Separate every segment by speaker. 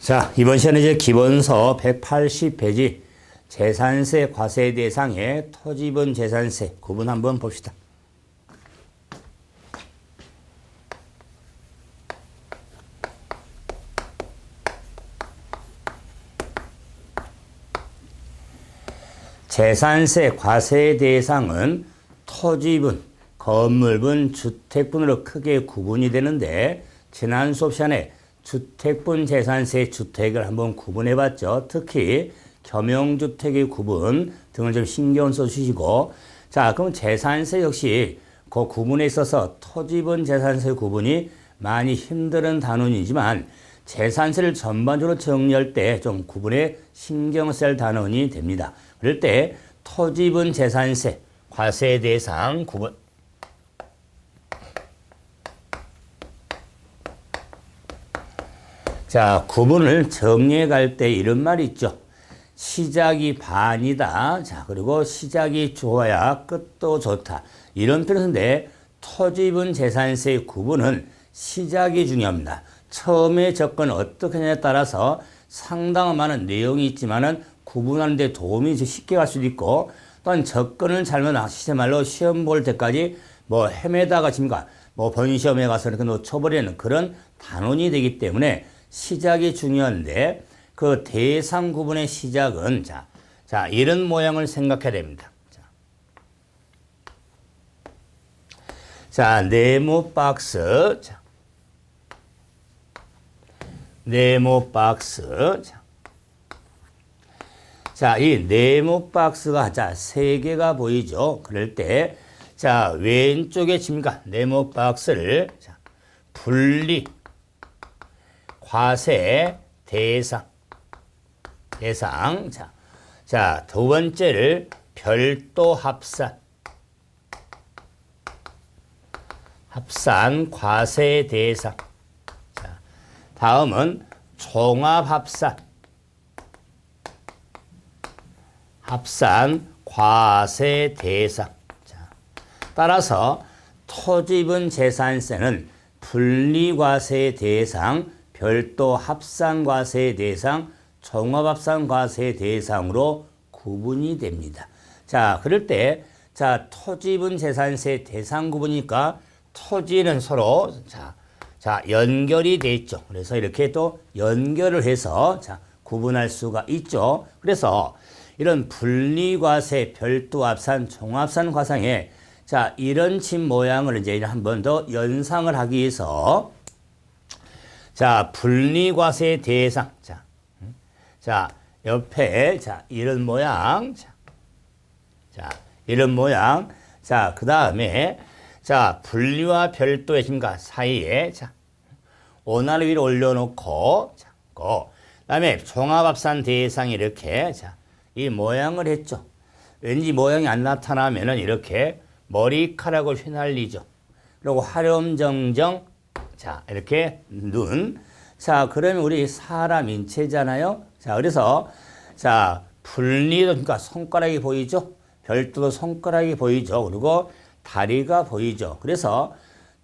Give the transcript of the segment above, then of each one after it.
Speaker 1: 자, 이번 시간에 이제 기본서 180페이지 재산세 과세 대상의 토지분 재산세 구분 한번 봅시다. 재산세 과세 대상은 토지분, 건물분, 주택분으로 크게 구분이 되는데 지난 수업 시간에 주택분 재산세 주택을 한번 구분해 봤죠. 특히 겸용주택의 구분 등을 좀 신경 써 주시고, 자, 그럼 재산세 역시 그 구분에 있어서 토지분 재산세 구분이 많이 힘든 단원이지만 재산세를 전반적으로 정리할 때 좀 구분에 신경 쓸 단원이 됩니다. 그럴 때 토지분 재산세 과세 대상 구분, 자, 구분을 정리해 갈 때 이런 말이 있죠. 시작이 반이다. 자, 그리고 시작이 좋아야 끝도 좋다. 이런 표현인데 토지분 재산세의 구분은 시작이 중요합니다. 처음에 접근 어떻게 하냐에 따라서 상당한 많은 내용이 있지만은 구분하는 데 도움이 쉽게 갈 수도 있고, 또한 접근을 잘못 하시지 말로 시험 볼 때까지 뭐 헤매다가 지금가 뭐 본시험에 가서 이렇게 놓쳐버리는 그런 단원이 되기 때문에 시작이 중요한데, 그 대상 구분의 시작은 자 이런 모양을 생각해야 됩니다. 자, 네모 박스, 네모 박스. 자, 이 네모 박스가 세 개가 보이죠. 그럴 때 자, 왼쪽에 집니까 네모 박스를 분리 과세 대상. 자, 두 번째를 별도 합산 과세 대상. 자, 다음은 종합 합산 과세 대상. 자, 따라서 토지분 재산세는 분리과세 대상, 별도 합산과세 대상, 종합합산과세 대상으로 구분이 됩니다. 자, 그럴 때 자, 토지분 재산세 대상 구분이니까 토지는 서로 자 연결이 돼 있죠. 그래서 이렇게 또 연결을 해서 구분할 수가 있죠. 그래서 이런 분리과세, 별도합산, 종합산 과상에 자, 이런 집 모양을 이제 한 번 더 연상을 하기 위해서 자, 분리과세 대상. 자, 옆에 이런 모양. 자, 이런 모양. 자, 그다음에 자, 분리와 별도의 힘과 사이에 원활 위로 올려놓고 그다음에 종합합산 대상이 이렇게 이 모양을 했죠. 왠지 모양이 안 나타나면은 이렇게 머리카락을 휘날리죠. 그리고 화렴정정 이렇게 눈. 자, 그러면 우리 사람 인체잖아요. 자, 그래서 분리도 그러니까 손가락이 보이죠. 별도도 손가락이 보이죠. 그리고 다리가 보이죠. 그래서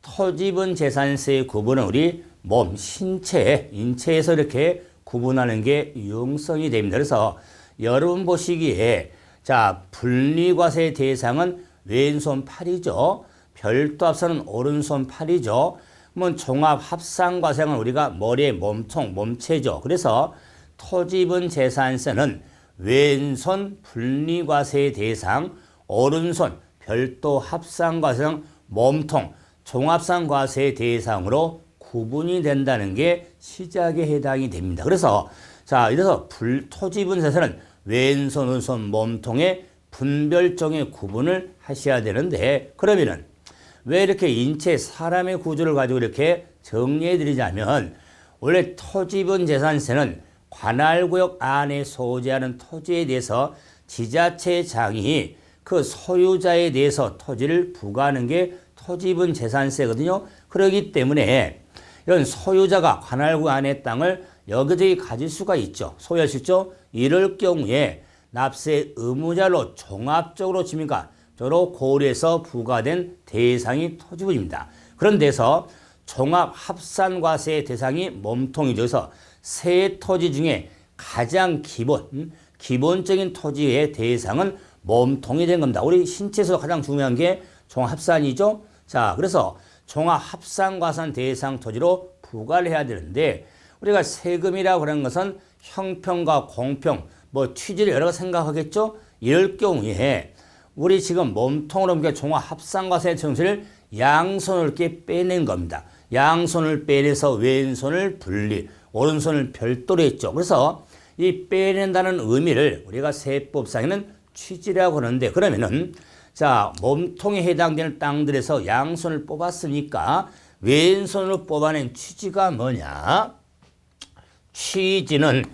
Speaker 1: 토지분 재산세의 구분은 우리 몸, 인체에서 이렇게 구분하는 게 유용성이 됩니다. 그래서 여러분 보시기에 분리과세 대상은 왼손 팔이죠. 별도 합산은 오른손 팔이죠. 그러면 종합 합산 과세는 우리가 머리의 몸통, 몸체죠. 그래서 토지분 재산세는 왼손 분리과세 대상, 오른손 별도 합산 과세상 몸통, 종합산 과세 대상으로 구분이 된다는 게 시작에 해당이 됩니다. 그래서 이래서 토지분 재산은 왼손, 오른손, 몸통의 분별적인 구분을 하셔야 되는데, 그러면은 왜 이렇게 인체 사람의 구조를 가지고 이렇게 정리해 드리자면, 원래 토지분 재산세는 관할구역 안에 소재하는 토지에 대해서 지자체장이 그 소유자에 대해서 토지를 부과하는 게 토지분 재산세거든요. 그렇기 때문에 이런 소유자가 관할구역 안의 땅을 여기저기 가질 수가 있죠. 소유할 수 있죠. 이럴 경우에 납세 의무자로 종합적으로 고려해서 부과된 대상이 토지분입니다. 그런 데서 종합합산과세 대상이 몸통이죠. 세 토지 중에 가장 기본적인 토지의 대상은 몸통이 된 겁니다. 우리 신체에서 가장 중요한 게 종합합산이죠. 자, 그래서 종합합산과세 대상 토지로 부과를 해야 되는데 우리가 세금이라고 하는 것은 형평과 공평, 뭐 취지를 여러 가지 생각하겠죠. 이럴 경우에 우리 지금 몸통으로 보니까 종합합산과세 정세를 양손을 이렇게 빼낸 겁니다. 양손을 빼내서 왼손을 분리, 오른손을 별도로 했죠. 그래서 이 빼낸다는 의미를 우리가 세법상에는 취지라고 하는데 그러면은 자, 몸통에 해당되는 땅들에서 양손을 뽑았으니까 왼손으로 뽑아낸 취지가 뭐냐? 취지는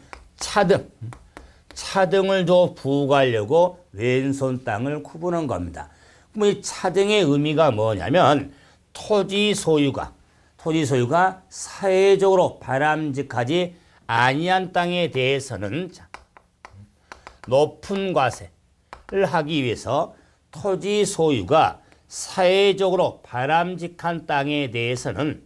Speaker 1: 차등을 더 부과하려고 왼손 땅을 구분한 겁니다. 그럼 이 차등의 의미가 뭐냐면 토지 소유가 사회적으로 바람직하지 아니한 땅에 대해서는 높은 과세를 하기 위해서 토지 소유가 사회적으로 바람직한 땅에 대해서는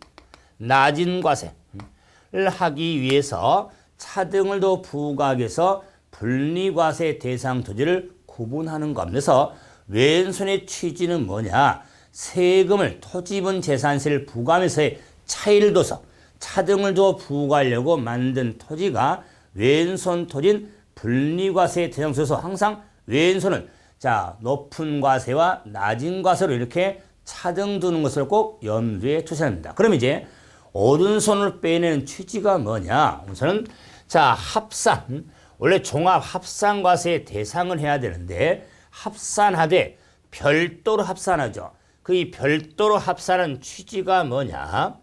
Speaker 1: 낮은 과세를 하기 위해서 차등을 더 부과하기 위해서 분리과세 대상 토지를 구분하는 겁니다. 그래서 왼손의 취지는 뭐냐? 세금을 토지분 재산세를 부과하면서의 차이를 둬서 차등을 더 부과하려고 만든 토지가 왼손 토지인 분리과세 대상 토지에서 항상 왼손을 자, 높은 과세와 낮은 과세로 이렇게 차등 두는 것을 꼭 염두에 두셔야 합니다. 그럼 이제 오른손을 빼내는 취지가 뭐냐? 우선은 자, 합산. 원래 종합 합산과세의 대상을 해야 되는데 합산하되 별도로 합산하죠. 그 이 별도로 합산한 취지가 뭐냐?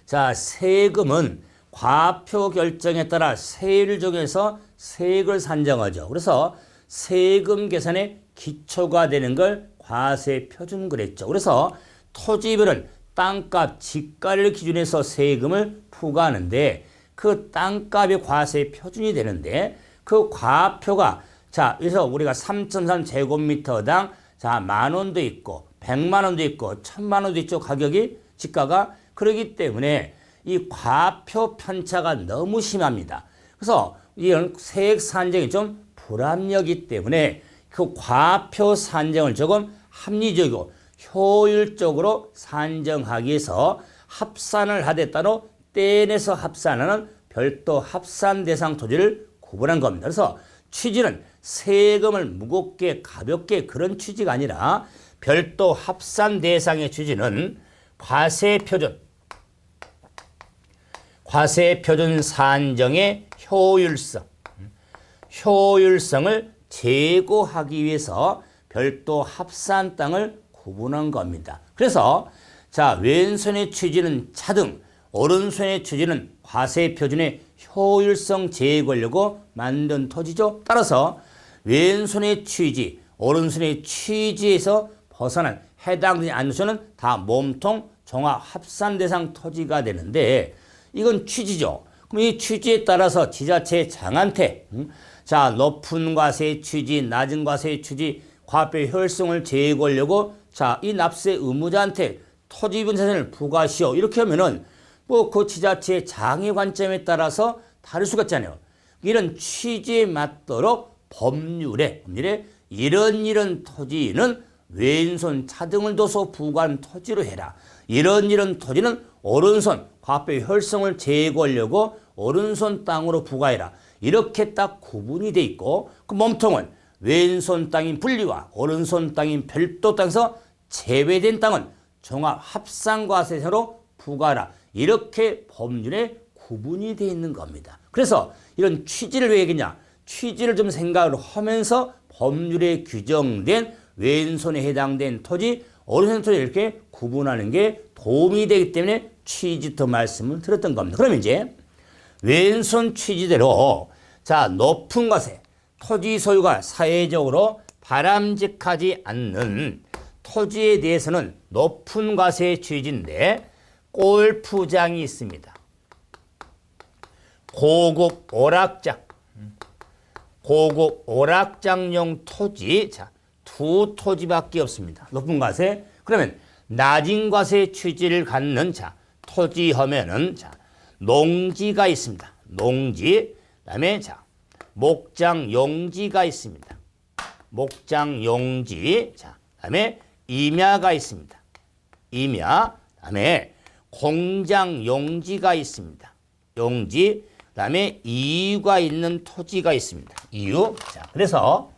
Speaker 1: 자, 세금은 과표 결정에 따라 세율을 정해서 세액을 산정하죠. 그래서 세금 계산의 기초가 되는 걸 과세 표준 그랬죠. 그래서 토지별은 땅값, 지가를 기준해서 세금을 부과하는데 그 땅값이 과세 표준이 되는데 그 과표가 자, 그래서 우리가 3.3제곱미터당 자, 10,000원도 있고 100만 원도 있고 1,000만 원도 있죠. 가격이 지가가 그렇기 때문에 이 과표 편차가 너무 심합니다. 그래서 이런 세액 산정이 좀 불합리하기 때문에 그 과표 산정을 조금 합리적이고 효율적으로 산정하기 위해서 합산을 하되 따로 떼내서 합산하는 별도 합산 대상 토지를 구분한 겁니다. 그래서 취지는 세금을 무겁게 가볍게 그런 취지가 아니라 별도 합산 대상의 취지는 과세 표준 산정의 효율성을 제고하기 위해서 별도 합산 땅을 구분한 겁니다. 그래서 자, 왼손의 취지는 차등, 오른손의 취지는 과세 표준의 효율성 제고하려고 만든 토지죠. 따라서 왼손의 취지, 오른손의 취지에서 벗어난 해당되지 않는 수는 다 몸통 종합 합산 대상 토지가 되는데 이건 취지죠. 그럼 이 취지에 따라서 지자체 장한테 자, 높은 과세의 취지, 낮은 과세의 취지, 과표 효율성을 제고하려고 자, 이 납세 의무자한테 토지분 재산을 부과시오. 이렇게 하면은 뭐 그 지자체의 장의 관점에 따라서 다를 수가 있잖아요. 이런 취지에 맞도록 법률에 이런 토지는 왼손 차등을 둬서 부과한 토지로 해라. 이런 토지는 오른손 과표 효율성을 제고하려고 오른손 땅으로 부과해라. 이렇게 딱 구분이 돼 있고 그 몸통은 왼손 땅인 분리와 오른손 땅인 별도 땅에서 제외된 땅은 종합 합산과세세로 부과하라. 이렇게 법률에 구분이 되어 있는 겁니다. 그래서 이런 취지를 왜 얘기냐? 취지를 좀 생각을 하면서 법률에 규정된 왼손에 해당된 토지, 오른손 토지 이렇게 구분하는 게 도움이 되기 때문에 취지부터 말씀을 드렸던 겁니다. 그럼 이제 왼손 취지대로 자, 높은 과세, 토지 소유가 사회적으로 바람직하지 않는 토지에 대해서는 높은 과세의 취지인데 골프장이 있습니다. 고급 오락장용 토지, 자, 두 토지밖에 없습니다. 높은 과세. 그러면 낮은 과세 취지를 갖는 자, 토지 하면은 자, 농지가 있습니다. 농지. 그다음에 자, 목장 용지가 있습니다. 목장 용지. 자, 그다음에 임야가 있습니다. 임야. 그다음에 공장 용지가 있습니다. 용지. 그다음에 이유가 있는 토지가 있습니다. 이유. 자, 그래서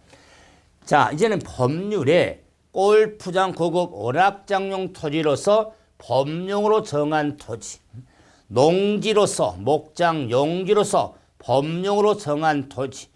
Speaker 1: 자, 이제는 법률에 골프장 고급 오락장용 토지로서 법령으로 정한 토지, 농지로서 목장 용지로서 법령으로 정한 토지,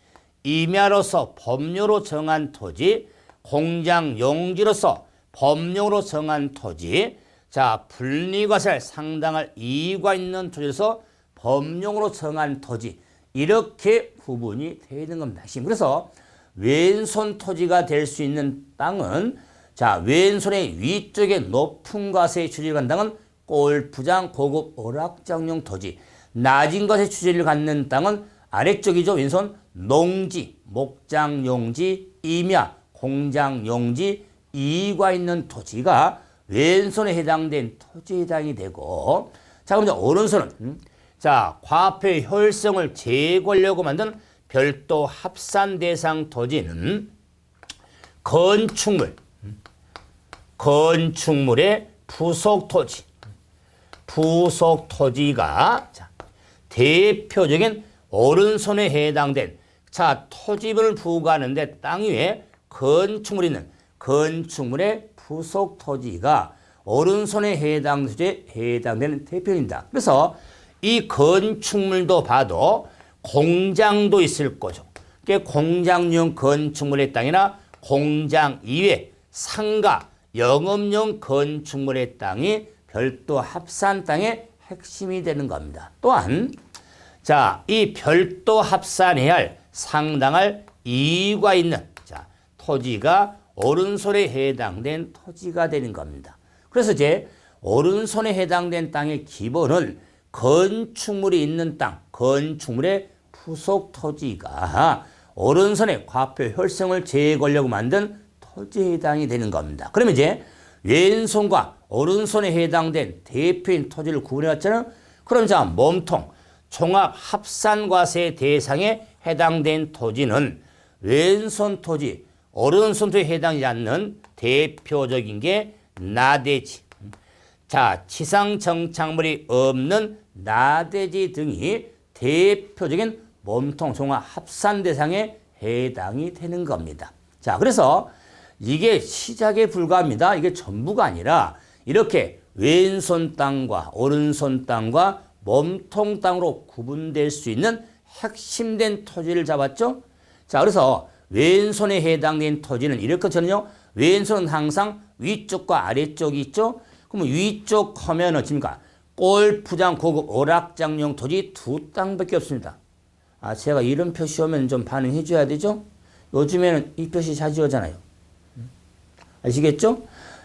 Speaker 1: 임야로서 법령으로 정한 토지, 공장 용지로서 법령으로 정한 토지, 자, 분리과세를 상당할 이유가 있는 토지로서 법령으로 정한 토지, 이렇게 구분이 되어 있는 겁니다. 그래서 왼손 토지가 될 수 있는 땅은 자, 왼손의 위쪽에 높은 과세의 취지를 갖는 땅은 골프장 고급 오락장용 토지, 낮은 과세 취지를 갖는 땅은 아래쪽이죠. 왼손 농지, 목장 용지, 임야, 공장 용지, 이유가 있는 토지가 왼손에 해당된 토지에 해당이 되고, 자, 그럼 이제 오른손은 자, 과표의 효율성을 제고하려고 만든 별도 합산 대상 토지는 건축물의 부속 토지, 부속 토지가 자, 대표적인 오른손에 해당된 자, 토지를 부과하는데 땅 위에 건축물이 있는 건축물의 부속 토지가 오른손에 해당되는 대표입니다. 그래서 이 건축물도 봐도 공장도 있을 거죠. 공장용 건축물의 땅이나 공장 이외 상가, 영업용 건축물의 땅이 별도 합산 땅의 핵심이 되는 겁니다. 또한 자, 이 별도 합산해야 할 상당할 이유가 있는 자, 토지가 오른손에 해당된 토지가 되는 겁니다. 그래서 이제 오른손에 해당된 땅의 기본은 건축물이 있는 땅, 건축물의 부속 토지가 오른손에 과표 효율성을 제거하려고 만든 토지에 해당이 되는 겁니다. 그러면 이제 왼손과 오른손에 해당된 대표인 토지를 구분해왔잖아요. 그럼 자, 몸통 종합 합산과세 대상에 해당된 토지는 왼손 토지, 오른손 토지에 해당하지 않는 대표적인 게 나대지, 자, 지상 정착물이 없는 나대지 등이 대표적인 몸통 종합 합산 대상에 해당이 되는 겁니다. 자, 그래서 이게 시작에 불과합니다. 이게 전부가 아니라 이렇게 왼손 땅과 오른손 땅과 몸통 땅으로 구분될 수 있는 핵심된 토지를 잡았죠. 자, 그래서 왼손에 해당된 토지는 이렇게 저는요, 왼손은 항상 위쪽과 아래쪽이 있죠. 그러면 위쪽 하면은 어떻습니까? 골프장 고급 오락장용 토지 두 땅밖에 없습니다. 아, 제가 이런 표시 오면 좀 반응해 줘야 되죠? 요즘에는 이 표시 자주 오잖아요. 아시겠죠?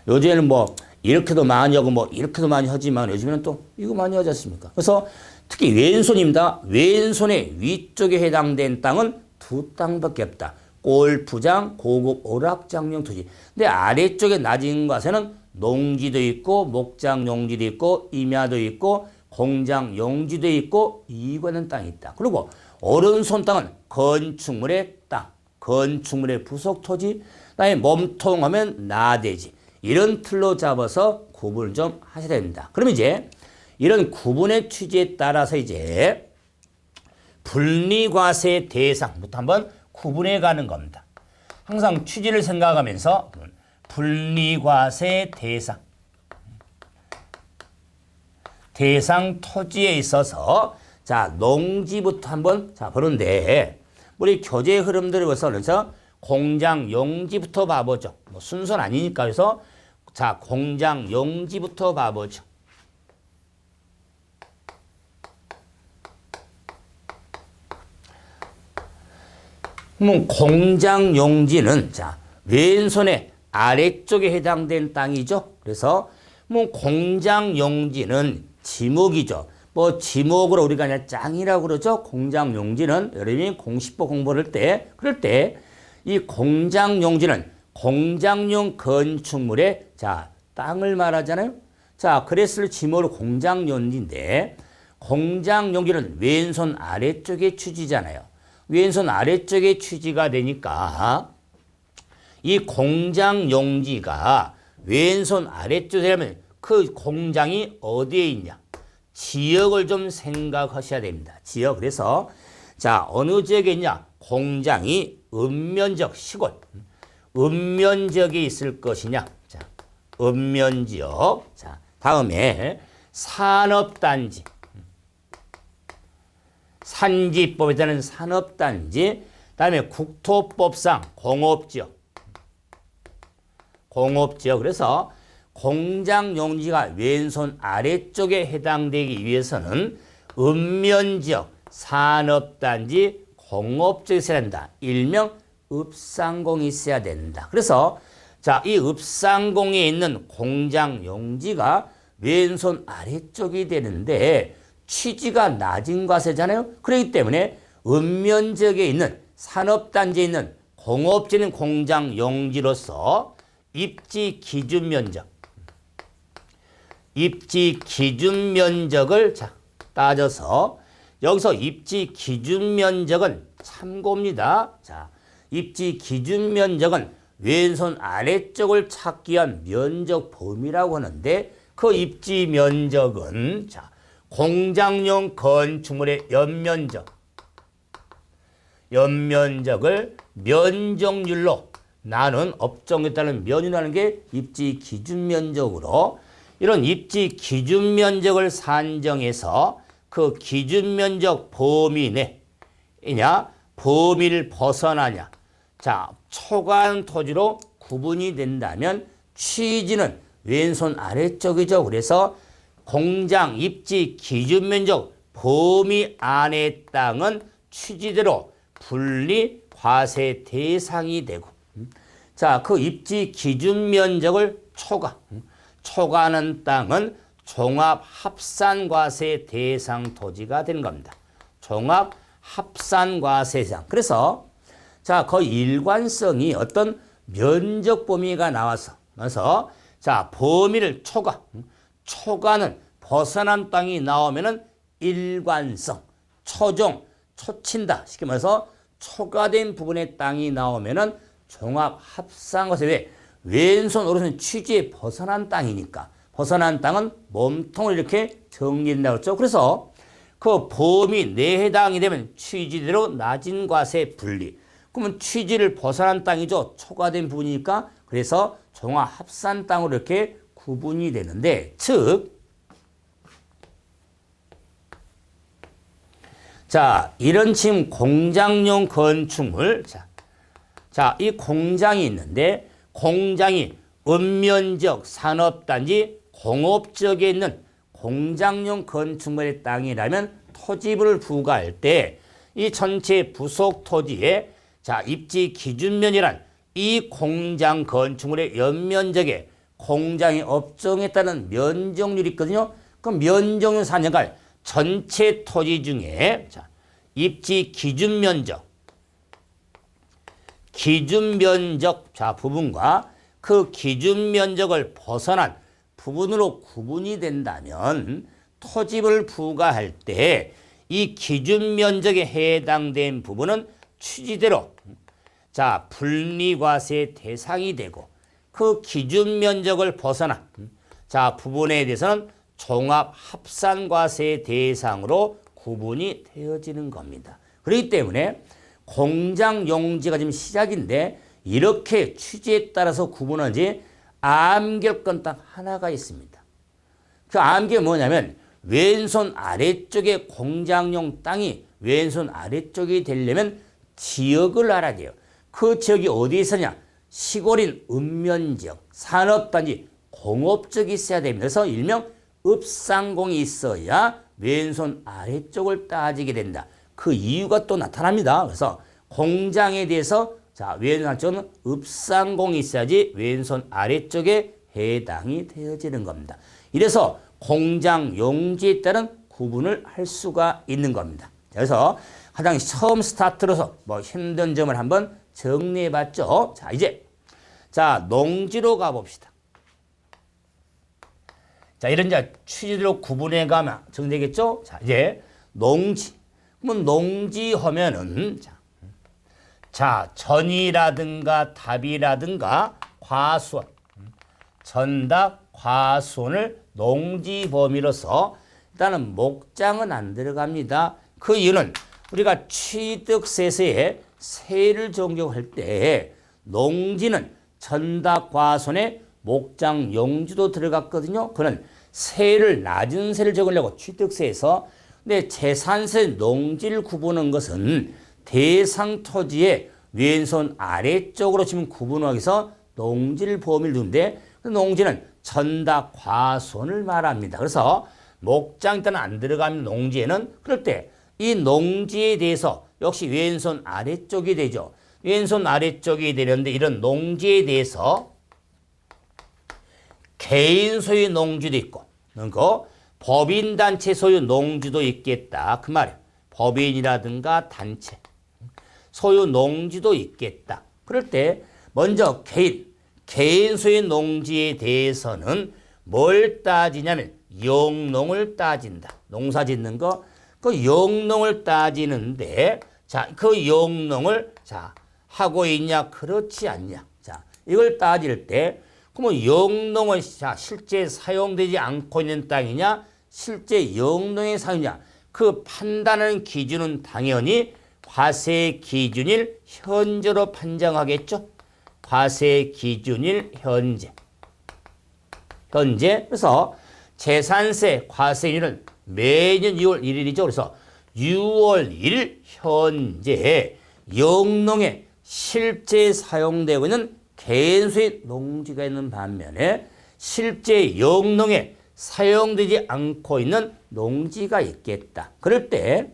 Speaker 1: 요즘에는 뭐 이렇게도 많이 하고 뭐 이렇게도 많이 하지만 요즘에는 또 이거 많이 하지 않습니까? 그래서 특히 왼손입니다. 왼손의 위쪽에 해당된 땅은 두 땅밖에 없다. 골프장 고급 오락장용 토지. 근데 아래쪽에 낮은 과세는 농지도 있고 목장 용지도 있고 임야도 있고 공장 용지도 있고 이관한 땅이 있다. 그리고 오른손 땅은 건축물의 땅, 건축물의 부속 토지, 그다음에 몸통하면 나대지. 이런 틀로 잡아서 구분을 좀 하셔야 됩니다. 그러면 이제 이런 구분의 취지에 따라서 이제 분리과세 대상부터 한번 구분해 가는 겁니다. 항상 취지를 생각하면서 분리과세 대상 토지에 있어서 자, 농지부터 한번 자, 보는데 우리 교재 흐름들을 봐서 그래서 공장 용지부터 봐보죠. 뭐 순서는 아니니까 그래서 자, 공장 용지부터 봐보죠. 그럼 공장 용지는 자, 왼손에 아래쪽에 해당된 땅이죠. 그래서 뭐 공장 용지는 지목이죠. 뭐 지목으로 우리가 그냥 짱이라고 그러죠. 공장 용지는 여러분이 공시법 공부를 할 때 그럴 때 이 공장 용지는 공장용 건축물의 자, 땅을 말하잖아요. 자, 그랬을 지모로 공장용지인데 공장용지는 왼손 아래쪽에 취지잖아요. 왼손 아래쪽에 취지가 되니까 이 공장용지가 왼손 아래쪽에 되면 그 공장이 어디에 있냐? 지역을 좀 생각하셔야 됩니다. 지역. 그래서 자, 어느 지역에 있냐? 공장이 읍면적 시골. 읍면지역에 있을 것이냐? 자, 읍면지역. 자, 다음에 산업단지. 산지법에 따른 산업단지. 다음에 국토법상 공업지역. 공업지역. 그래서 공장용지가 왼손 아래쪽에 해당되기 위해서는 읍면지역, 산업단지, 공업지역이 있어야 된다. 일명 읍상공이 있어야 된다. 그래서 자, 이 읍상공에 있는 공장용지가 왼손 아래쪽이 되는데 취지가 낮은 과세잖아요. 그렇기 때문에 읍면지역에 있는 산업단지에 있는 공업지는 공장용지로서 입지 기준 면적, 입지 기준 면적을 자, 따져서 여기서 입지 기준 면적은 참고입니다. 자, 입지 기준 면적은 왼손 아래쪽을 찾기 위한 면적 범위라고 하는데 그 입지 면적은 자, 공장용 건축물의 연면적을 면적률로 나눈 업종에 따른 면이라는 게 입지 기준 면적으로 이런 입지 기준 면적을 산정해서 그 기준 면적 범위 내냐 범위를 벗어나냐 자 초과한 토지로 구분이 된다면 취지는 왼손 아래쪽이죠. 그래서 공장 입지 기준 면적 범위 안의 땅은 취지대로 분리 과세 대상이 되고 자, 그 입지 기준 면적을 초과하는 땅은 종합 합산과세 대상 토지가 되는 겁니다. 종합 합산과세 대상. 그래서 자, 그 일관성이 어떤 면적 범위가 나와서 자, 범위를 초과는 벗어난 땅이 나오면은 일관성, 초친다. 쉽게 말해서 초과된 부분의 땅이 나오면은 종합 합산과세. 왜? 왼손 오른손 취지에 벗어난 땅이니까. 벗어난 땅은 몸통을 이렇게 정리한다고 했죠. 그래서 그 범위 내에 해당이 되면 취지대로 낮은 과세 분리. 그러면 취지를 벗어난 땅이죠. 초과된 부분이니까. 그래서 종합 합산 땅으로 이렇게 구분이 되는데, 즉 자, 이런 지금 공장용 건축물 자, 이 공장이 있는데 공장이 읍면지역, 산업단지, 공업지역에 있는 공장용 건축물의 땅이라면 토지를 부과할 때 이 전체 부속 토지에 자, 입지 기준면이란 이 공장 건축물의 연면적에 공장의 업종에 따른 면적률이 있거든요. 그럼 면적률 산정할 전체 토지 중에 자, 입지 기준면적 자, 부분과 그 기준면적을 벗어난 부분으로 구분이 된다면 토지를 부과할 때 이 기준면적에 해당된 부분은 취지대로 자, 분리과세 대상이 되고 그 기준면적을 벗어난 자, 부분에 대해서는 종합합산과세 대상으로 구분이 되어지는 겁니다. 그렇기 때문에 공장용지가 지금 시작인데 이렇게 취지에 따라서 구분하지 암결건 딱 하나가 있습니다. 그 암결이 뭐냐면 왼손 아래쪽에 공장용 땅이 왼손 아래쪽이 되려면 지역을 알아야 돼요. 그 지역이 어디에 있으냐? 시골인 읍면지역, 산업단지, 공업지역이 있어야 됩니다. 그래서 일명 읍상공이 있어야 왼손 아래쪽을 따지게 된다. 그 이유가 또 나타납니다. 그래서 공장에 대해서 자, 왼손 아래쪽은 읍상공이 있어야지 왼손 아래쪽에 해당이 되어지는 겁니다. 이래서 공장 용지에 따른 구분을 할 수가 있는 겁니다. 그래서 가장 처음 스타트로서 뭐 힘든 점을 한번 정리해 봤죠. 자, 이제 자, 농지로 가봅시다. 자, 이런 이제 취지대로 구분해 가면 정되겠죠? 자, 이제 농지. 그러면 농지 하면은 자, 전이라든가 답이라든가 과수원. 전답, 과수원을 농지 범위로서 일단은 목장은 안 들어갑니다. 그 이유는 우리가 취득세서에 세를 적용할 때 농지는 전답, 과수원에 목장, 용지도 들어갔거든요. 그는 세를 낮은 세를 적으려고 취득세에서 근데 재산세 농지를 구분한 것은 대상 토지의 왼손 아래쪽으로 지금 구분하기 위해서 농지를 범위를 두는데 그 농지는 전답, 과수원을 말합니다. 그래서 목장 일단 안 들어가는 농지에는 그럴 때 이 농지에 대해서 역시 왼손 아래쪽이 되죠. 왼손 아래쪽이 되는데 이런 농지에 대해서 개인 소유 농지도 있고 그리고 법인단체 소유 농지도 있겠다. 그 말이에요. 법인이라든가 단체 소유 농지도 있겠다. 그럴 때 먼저 개인 소유 농지에 대해서는 뭘 따지냐면 영농을 따진다. 농사 짓는 거 그 영농을 따지는데 자, 그 영농을 자, 하고 있냐 그렇지 않냐. 자, 이걸 따질 때 그러면 영농은 자, 실제 사용되지 않고 있는 땅이냐 실제 영농의 사용이냐 그 판단하는 기준은 당연히 과세 기준일 현재로 판정하겠죠. 과세 기준일 현재. 그래서 재산세 과세율은 매년 6월 1일이죠. 그래서 6월 1일 현재 영농에 실제 사용되고 있는 개인소유 농지가 있는 반면에 실제 영농에 사용되지 않고 있는 농지가 있겠다. 그럴 때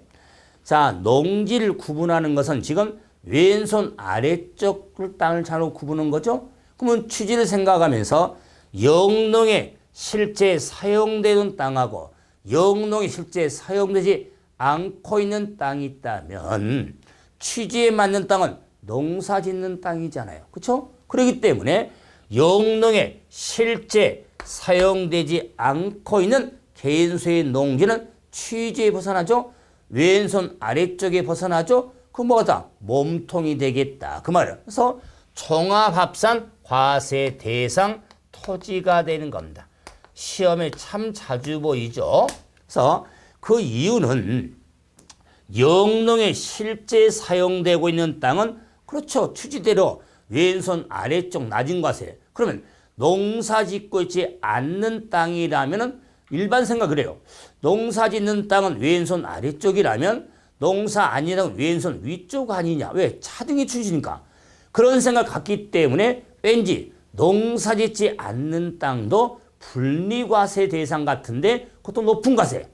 Speaker 1: 자, 농지를 구분하는 것은 지금 왼손 아래쪽 땅을 잘로 구분한 거죠. 그러면 취지를 생각하면서 영농에 실제 사용되는 땅하고 영농이 실제 사용되지 않고 있는 땅이 있다면 취지에 맞는 땅은 농사 짓는 땅이잖아요. 그렇죠? 그렇기 때문에 영농에 실제 사용되지 않고 있는 개인소유 농지는 취지에 벗어나죠. 왼손 아래쪽에 벗어나죠. 그 뭐다? 몸통이 되겠다. 그 말이에요. 그래서 종합합산 과세 대상 토지가 되는 겁니다. 시험에 참 자주 보이죠. 그래서 그 이유는 영농에 실제 사용되고 있는 땅은 그렇죠. 취지대로 왼손 아래쪽 낮은 과세. 그러면 농사 짓고 있지 않는 땅이라면 일반 생각 그래요. 농사 짓는 땅은 왼손 아래쪽이라면 농사 아닌 땅은 왼손 위쪽 아니냐. 왜? 차등이 취지니까. 그런 생각을 갖기 때문에 왠지 농사 짓지 않는 땅도 분리과세 대상 같은데 그것도 높은 과세.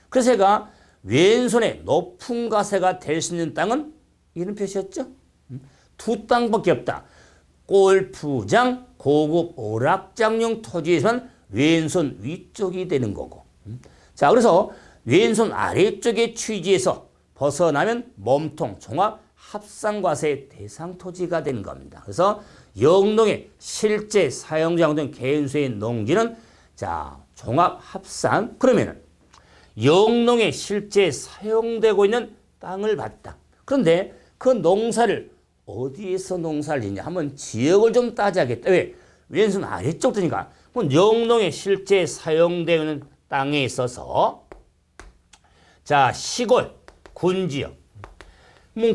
Speaker 1: 그래서 제가 왼손에 높은 과세가 될 수 있는 땅은 이런 표시였죠. 두 땅밖에 없다. 골프장, 고급 오락장용 토지에서는 왼손 위쪽이 되는 거고. 자, 그래서 왼손 아래쪽의 취지에서 벗어나면 몸통 종합 합산과세 대상 토지가 되는 겁니다. 그래서 영농의 실제 사용자된 개인소유 농지는 자, 종합 합산. 그러면은 영농에 실제 사용되고 있는 땅을 봤다. 그런데 그 농사를 어디에서 농사를 짓냐? 한번 지역을 좀 따져야겠다. 왜? 왼손 아래쪽 되니까. 그럼 영농에 실제 사용되는 땅에 있어서 자, 시골, 군지역.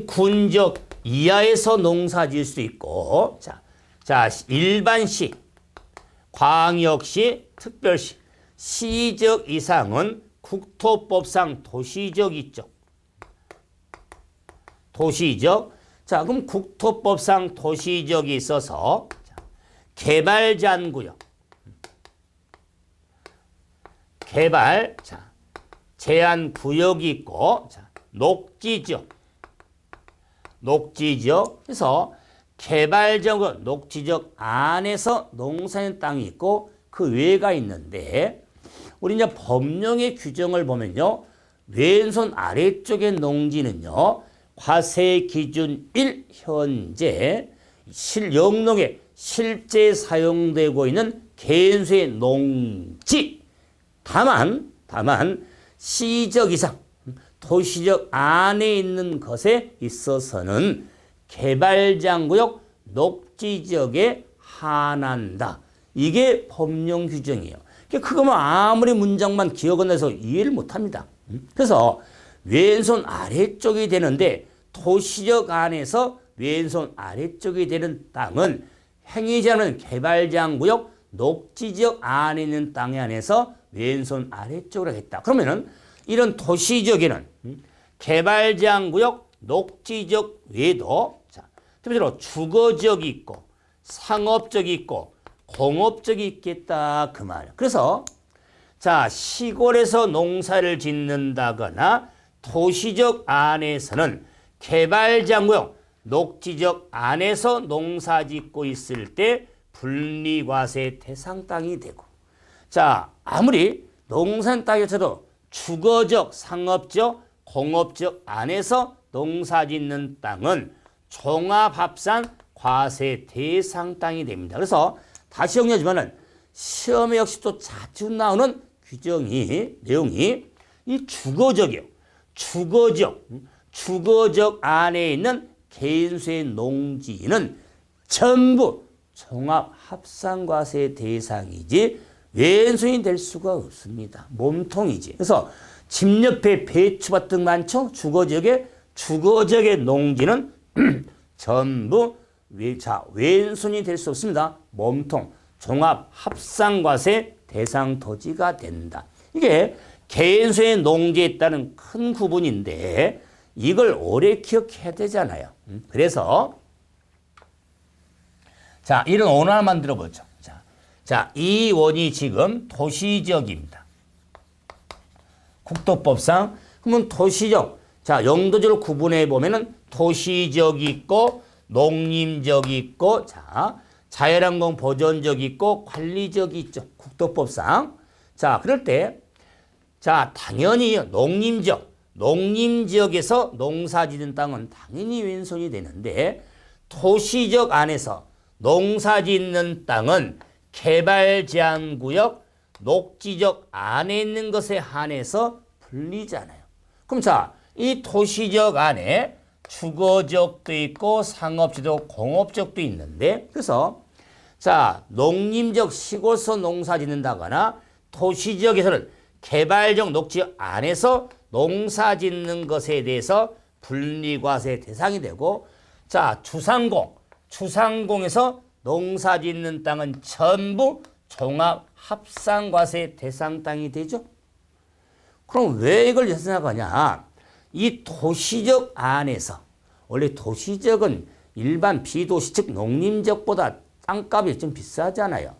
Speaker 1: 군지역 이하에서 농사 지을 수 있고 자, 일반시, 광역시, 특별시, 시적 이상은 국토법상 도시적 있죠. 도시적. 자, 그럼 국토법상 도시적이 있어서 개발제한구역. 개발, 자, 제한구역이 있고, 자, 녹지지역. 녹지지역. 그래서 개발지역, 녹지지역 안에서 농사짓는 땅이 있고 그 외가 있는데 우리 이제 법령의 규정을 보면요. 왼손 아래쪽의 농지는요. 과세 기준 1 현재 영농에 실제 사용되고 있는 개인소유 농지 다만 시적 이상, 도시적 안에 있는 것에 있어서는 개발장구역 녹지지역에 한한다. 이게 법령 규정이에요. 그거만 아무리 문장만 기억은 해서 이해를 못합니다. 그래서 왼손 아래쪽이 되는데 도시적 안에서 왼손 아래쪽이 되는 땅은 행위자는 개발장구역 녹지지역 안에 있는 땅에 한해서 왼손 아래쪽으로 하겠다. 그러면은 이런 도시지역에는 개발장구역 녹지지역 외에도 자, 특별로 주거지역이 있고 상업적이 있고 공업적이 있겠다 그 말. 그래서 자, 시골에서 농사를 짓는다거나 도시적 안에서는 개발장구역 녹지적 안에서 농사 짓고 있을 때 분리과세 대상 땅이 되고, 자, 아무리 농산 땅에서도 주거적, 상업적, 공업적 안에서 농사 짓는 땅은 종합합산 과세 대상 땅이 됩니다. 그래서 다시 정리하지만은 시험에 역시 또 자주 나오는 규정이, 내용이 이 주거적이요. 주거적 안에 있는 개인수의 농지는 전부 종합합산과세 대상이지 왼손이 될 수가 없습니다. 몸통이지. 그래서 집 옆에 배추밭 등 많죠? 주거적의 농지는 전부 왼손이 될 수 없습니다. 몸통, 종합합산과세 대상 토지가 된다. 이게 개인수의 농지에 따른 큰 구분인데 이걸 오래 기억해야 되잖아요. 그래서 자, 이런 원을 하나 만들어 보죠. 자, 이 원이 지금 도시지역입니다. 국토법상 그러면 도시적, 자, 영도적으로 구분해 보면은 도시지역이 있고 농림지역이 있고, 자, 자연환경 보존지역이 있고 관리지역이 있죠. 국토법상. 자, 그럴 때 자, 당연히 농림지역에서 농사 짓는 땅은 당연히 왼손이 되는데 도시적 안에서 농사 짓는 땅은 개발제한구역 녹지적 안에 있는 것에 한해서 분리잖아요. 그럼 자, 이 도시적 안에 주거지역도 있고 상업지역, 공업지역도 있는데 그래서 자, 농림지역 시골서 농사 짓는다거나 도시지역에서는 개발적 녹지역 안에서 농사 짓는 것에 대해서 분리과세 대상이 되고, 자, 주상공에서 농사 짓는 땅은 전부 종합합산과세 대상 땅이 되죠. 그럼 왜 이걸 생각하냐? 이 도시적 안에서, 원래 도시적은 일반 비도시적 농림지역보다 땅값이 좀 비싸잖아요.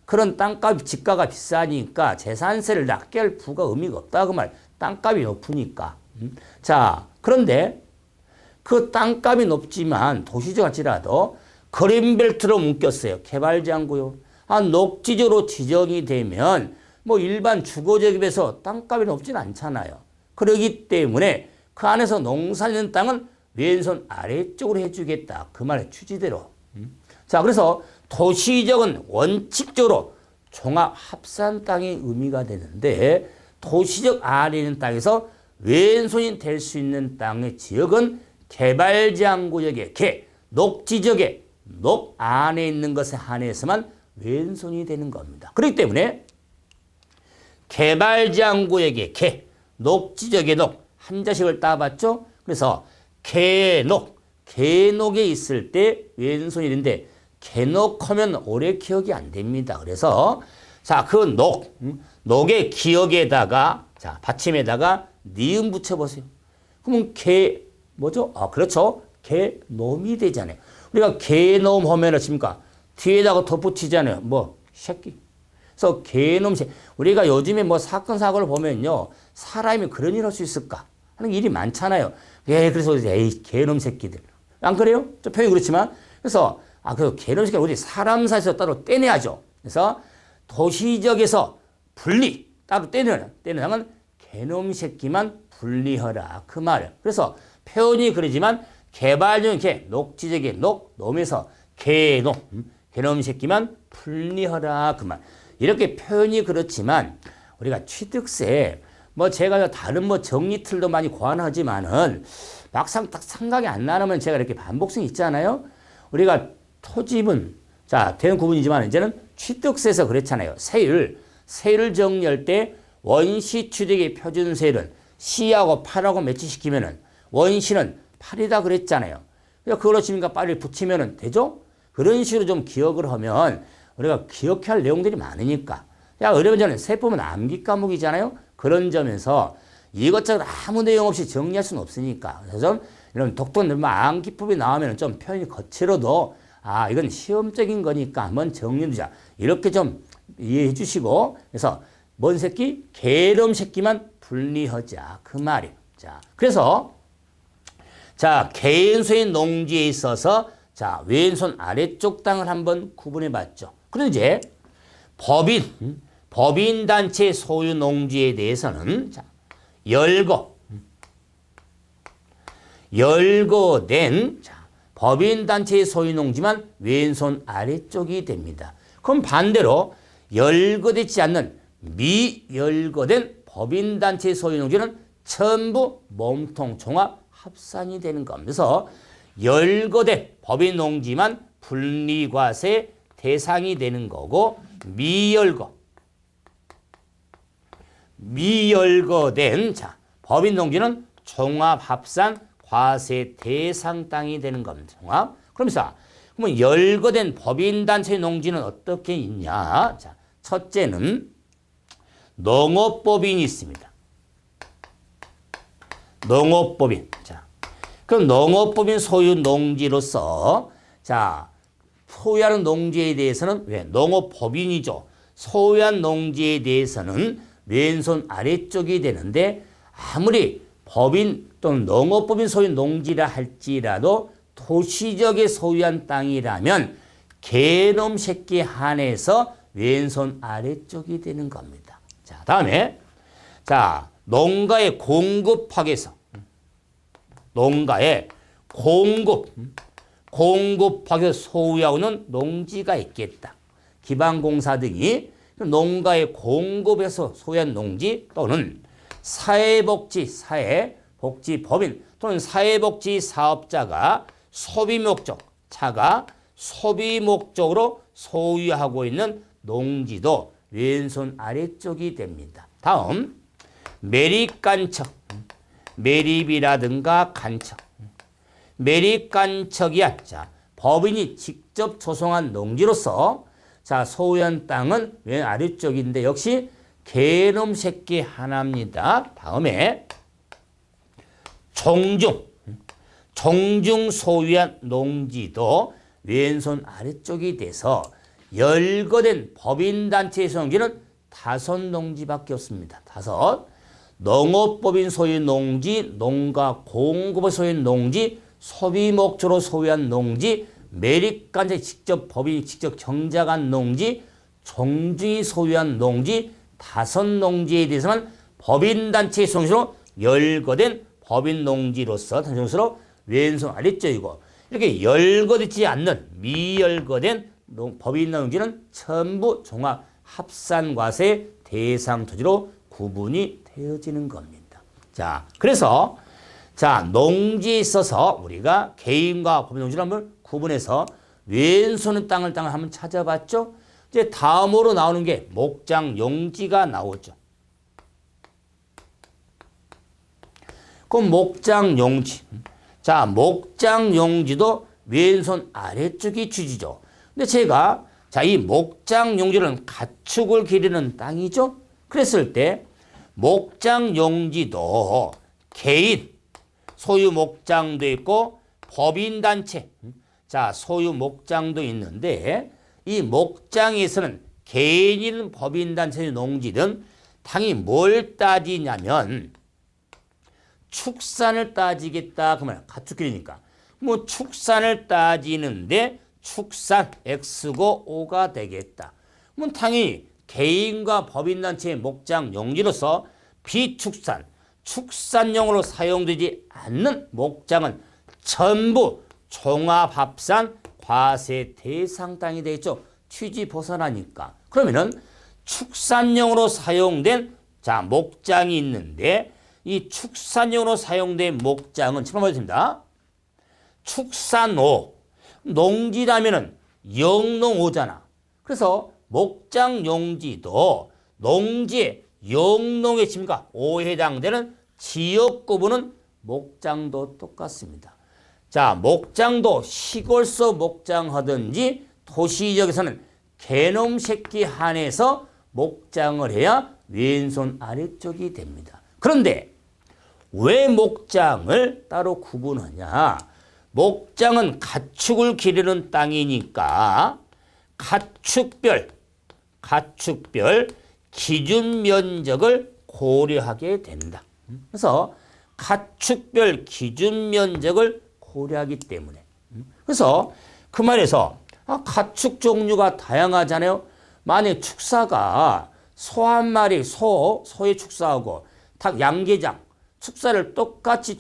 Speaker 1: 그런 땅값, 집가가 비싸니까 재산세를 낮게 할 부가 의미가 없다. 그 말, 땅값이 높으니까. 자, 그런데 그 땅값이 높지만 도시적 할지라도 그린벨트로 묶였어요. 개발장구요. 녹지적으로 지정이 되면 뭐 일반 주거지역에 비해서 땅값이 높진 않잖아요. 그렇기 때문에 그 안에서 농사짓는 땅은 왼손 아래쪽으로 해주겠다. 그 말의 취지대로. 자, 그래서 도시적은 원칙적으로 종합합산 땅의 의미가 되는데 도시적 안에 있는 땅에서 왼손이 될 수 있는 땅의 지역은 개발제한구역의 녹지적의 녹 안에 있는 것에 한해서만 왼손이 되는 겁니다. 그렇기 때문에 개발제한구역의 녹지적의 녹 한자식을 따봤죠. 그래서 개녹에 있을 때 왼손이 되는데 개녹하면 오래 기억이 안 됩니다. 그래서 자, 그 녹의 기억에다가 자, 받침에다가 니은 붙여보세요. 그러면 뭐죠? 그렇죠. 개놈이 되잖아요. 우리가 개놈 하면 어떻습니까? 뒤에다가 덧붙이잖아요. 새끼. 그래서 개놈 새끼. 우리가 요즘에 사건, 사고를 보면요. 사람이 그런 일 할 수 있을까? 하는 일이 많잖아요. 그래서 에이, 개놈 새끼들. 안 그래요? 좀 표현이 그렇지만. 그래서 그 개놈 새끼를 우리 사람 사이에서 따로 떼내야죠. 그래서 도시적에서 따로 떼내는 개놈 새끼만 분리하라. 그 말이에요. 그래서 표현이 그러지만 개발적인 녹지적의 놈에서 개놈 새끼만 분리하라. 그 말. 이렇게 표현이 그렇지만 우리가 취득세 뭐 제가 다른 뭐 정리 틀도 많이 고안하지만은 막상 딱 생각이 안 나면 제가 이렇게 반복성이 있잖아요. 우리가 토지분 자 대응 구분이지만 이제는 취득세에서 그랬잖아요. 세율 정리할 때 원시 취득의 표준 세율은 C하고 8하고 매치시키면은 원시는 8이다 그랬잖아요. 그러니까 그걸로 지금까 빨리 붙이면은 되죠? 그런 식으로 좀 기억을 하면 우리가 기억해야 할 내용들이 많으니까. 야, 어려운 점은 세법은 암기 과목이잖아요. 그런 점에서 이것저것 아무 내용 없이 정리할 수는 없으니까. 그래서 좀 이런 독특한 암기법이 나오면 좀 표현이 거칠어도 아, 이건 시험적인 거니까 한번 정리해두자. 이렇게 좀 이해해 주시고 그래서 뭔 새끼? 개놈 새끼만 분리하자. 그 말이에요. 자, 그래서 자, 개인소의 농지에 있어서 자, 왼손 아래쪽 땅을 한번 구분해 봤죠. 그런데 이제 법인단체 소유 농지에 대해서는 자, 열거된 자, 법인단체의 소유 농지만 왼손 아래쪽이 됩니다. 그럼 반대로 열거되지 않는 미열거된 법인단체의 소유 농지는 전부 몸통 종합 합산이 되는 겁니다. 그래서 열거된 법인 농지만 분리과세 대상이 되는 거고 미열거된 자, 법인 농지는 종합 합산 과세 대상 땅이 되는 겁니다. 종합. 그러면서 그러면 열거된 법인 단체의 농지는 어떻게 있냐? 자, 첫째는 농업법인이 있습니다. 농업법인. 자, 그럼 농업법인 소유 농지로서 자, 소유하는 농지에 대해서는 왜? 농업법인이죠. 소유한 농지에 대해서는 왼손 아래쪽이 되는데 아무리 법인 또는 농업법인 소유 농지라 할지라도 도시적에 소유한 땅이라면 개놈 새끼에 한해서 왼손 아래쪽이 되는 겁니다. 자, 다음에 자, 농가의 공급학에서 농가의 공급학에서 소유하고 있는 농지가 있겠다. 기반공사 등이 농가의 공급에서 소유한 농지 또는 사회복지법인 또는 사회복지 사업자가 소비 목적으로 소유하고 있는 농지도 왼손 아래쪽이 됩니다. 다음 매립간척, 매립이라든가 간척, 매립간척이야. 자, 법인이 직접 조성한 농지로서 자, 소유한 땅은 왼 아래쪽인데 역시 개놈 새끼 하나입니다. 다음에 종중 소유한 농지도 왼손 아래쪽이 돼서 열거된 법인단체의 농지는 5 농지밖에 없습니다. 5. 농업법인 소유 농지, 농가 공급의 소유 농지, 소비 목적으로 소유한 농지, 매립간체 직접 법인이 직접 경작한 농지, 종중이 소유한 농지, 5 농지에 대해서만 법인단체의 소유로 열거된 법인농지로서 단순으로 왼손 아래쪽이고 이렇게 열거되지 않는 미열거된 법인농지는 전부 종합 합산과세 대상 토지로 구분이 되어지는 겁니다. 자, 그래서 자, 농지에 있어서 우리가 개인과 법인농지를 한번 구분해서 왼손의 땅을 한번 찾아봤죠. 이제 다음으로 나오는 게 목장용지가 나오죠. 그럼 목장용지. 자, 목장용지도 왼손 아래쪽이 취지죠. 근데 제가 자, 이 목장용지는 가축을 기르는 땅이죠. 그랬을 때 목장용지도 개인 소유 목장도 있고 법인단체 자, 소유 목장도 있는데 이 목장에서는 개인이든 법인단체 농지든 당이 뭘 따지냐면 축산을 따지겠다. 그 말 가축길이니까. 뭐 축산을 따지는데 축산 X고 O가 되겠다. 뭐 당연히 개인과 법인단체의 목장 용지로서 비축산, 축산용으로 사용되지 않는 목장은 전부 종합합산 과세 대상 땅이 되겠죠. 취지 벗어나니까. 그러면은 축산용으로 사용된 자, 목장이 있는데 이 축산용으로 사용된 목장은 지금 보겠습니다. 축산오, 농지라면은 영농오잖아. 그래서 목장 용지도 농지의 영농의 지금과 오에 해당되는 지역 구분은 목장도 똑같습니다. 자, 목장도 시골서 목장하든지 도시 지역에서는 개놈 새끼 한해서 목장을 해야 왼손 아래쪽이 됩니다. 그런데 왜 목장을 따로 구분하냐? 목장은 가축을 기르는 땅이니까 가축별 기준 면적을 고려하게 된다. 그래서 가축별 기준 면적을 고려하기 때문에. 그래서 그 말에서 가축 종류가 다양하잖아요. 만약 축사가 소 한 마리, 소의 축사하고 닭 양계장, 축사를 똑같이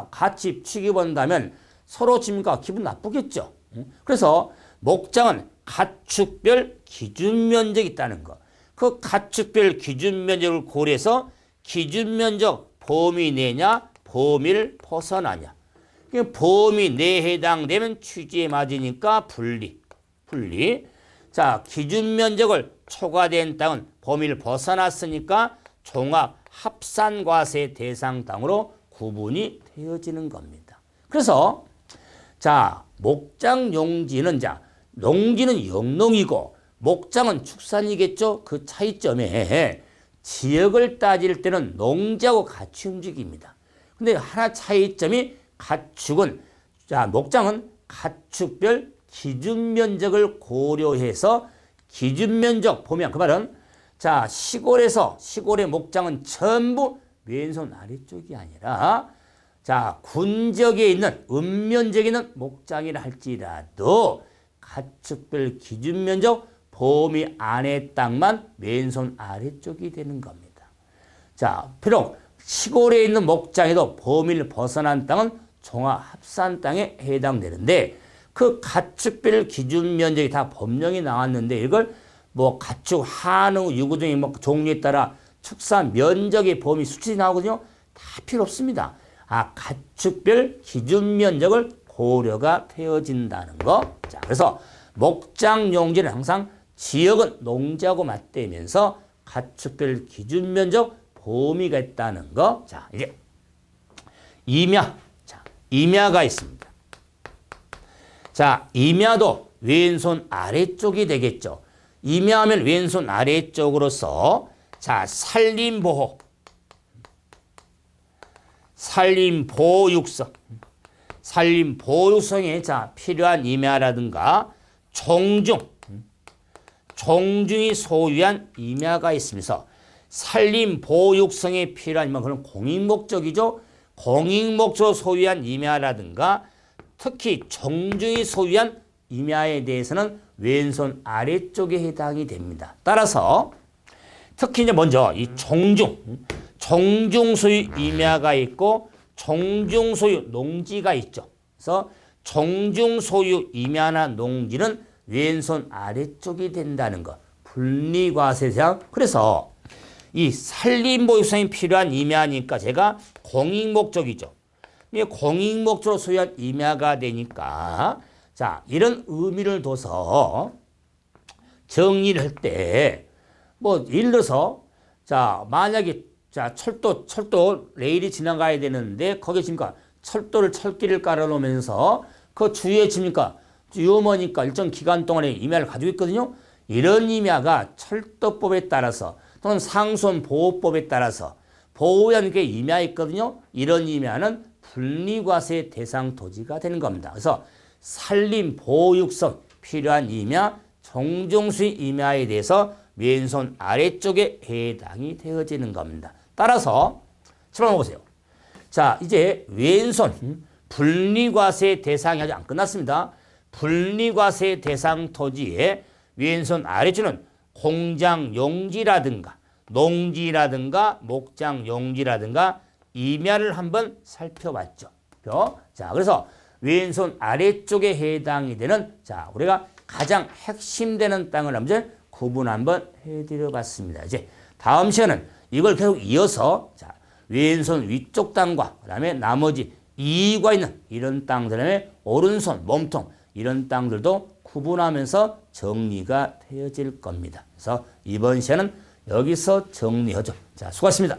Speaker 1: 같이 취급한다면 서로 지금과 기분 나쁘겠죠. 그래서 목장은 가축별 기준 면적이 있다는 거. 그 가축별 기준 면적을 고려해서 기준 면적 범위 내냐, 범위를 벗어나냐. 범위 내에 해당되면 취지에 맞으니까 분리. 자, 기준 면적을 초과된 땅은 범위를 벗어났으니까 종합 합산과세 대상 땅으로 구분이 되어지는 겁니다. 그래서 자, 목장 용지는 농지는 영농이고 목장은 축산이겠죠. 그 차이점에 지역을 따질 때는 농지하고 같이 움직입니다. 근데 하나 차이점이 가축은 목장은 가축별 기준 면적을 고려해서 기준 면적 보면 그 말은 시골의 목장은 전부 왼손 아래쪽이 아니라 군지역에 있는 읍면지역에 있는 목장이라 할지라도 가축별 기준 면적 범위 안의 땅만 왼손 아래쪽이 되는 겁니다. 비록 시골에 있는 목장에도 범위를 벗어난 땅은 종합합산 땅에 해당되는데 그 가축별 기준 면적이 다 법령이 나왔는데 이걸 가축 한우 유구 등의 종류에 따라 축사 면적의 범위 수치 나오거든요. 다 필요 없습니다. 가축별 기준 면적을 고려가 되어진다는 거. 그래서 목장 용지는 항상 지역은 농지하고 맞대면서 가축별 기준 면적 범위가 있다는 거. 이제 임야가 있습니다. 임야도 왼손 아래쪽이 되겠죠. 임야하면 왼손 아래쪽으로서 산림보호, 산림보육성, 산림보육성에 필요한 임야라든가 종중이 소유한 임야가 있으면서 산림보육성에 필요한 임야, 그런 공익목적이죠. 공익목적으로 소유한 임야라든가 특히 종중이 소유한 임야에 대해서는 왼손 아래쪽에 해당이 됩니다. 따라서 특히 이제 먼저 이 종중 소유 임야가 있고 종중 소유 농지가 있죠. 그래서 종중 소유 임야나 농지는 왼손 아래쪽이 된다는 것. 분리과세상. 그래서 이 산림보육성이 필요한 임야니까 제가 공익목적이죠. 공익목적으로 소유한 임야가 되니까 이런 의미를 둬서 정리를 할 때 예를 들어서 만약에 철도 레일이 지나가야 되는데 거기에 철길을 깔아 놓으면서 그 주위에 위험하니까 일정 기간 동안에 임야를 가지고 있거든요. 이런 임야가 철도법에 따라서 또는 상수원보호법에 따라서 보호한 게 임야에 있거든요. 이런 임야는 분리과세 대상 토지가 되는 겁니다. 그래서 산림보육성 필요한 임야, 종중수의 임야에 대해서 왼손 아래쪽에 해당이 되어지는 겁니다. 따라서 잘 보세요. 이제 왼손 분리과세 대상이 아직 안 끝났습니다. 분리과세 대상 토지에 왼손 아래쪽은 공장 용지라든가 농지라든가 목장 용지라든가 임야를 한번 살펴봤죠. 그래서 왼손 아래쪽에 해당이 되는 우리가 가장 핵심되는 땅을 한번 구분 한번 해드려 봤습니다. 이제 다음 시간은 이걸 계속 이어서 자, 왼손 위쪽 땅과 그다음에 나머지 이가 있는 이런 땅, 그다음에 오른손 몸통 이런 땅들도 구분하면서 정리가 되어질 겁니다. 그래서 이번 시간은 여기서 정리하죠. 자, 수고하셨습니다.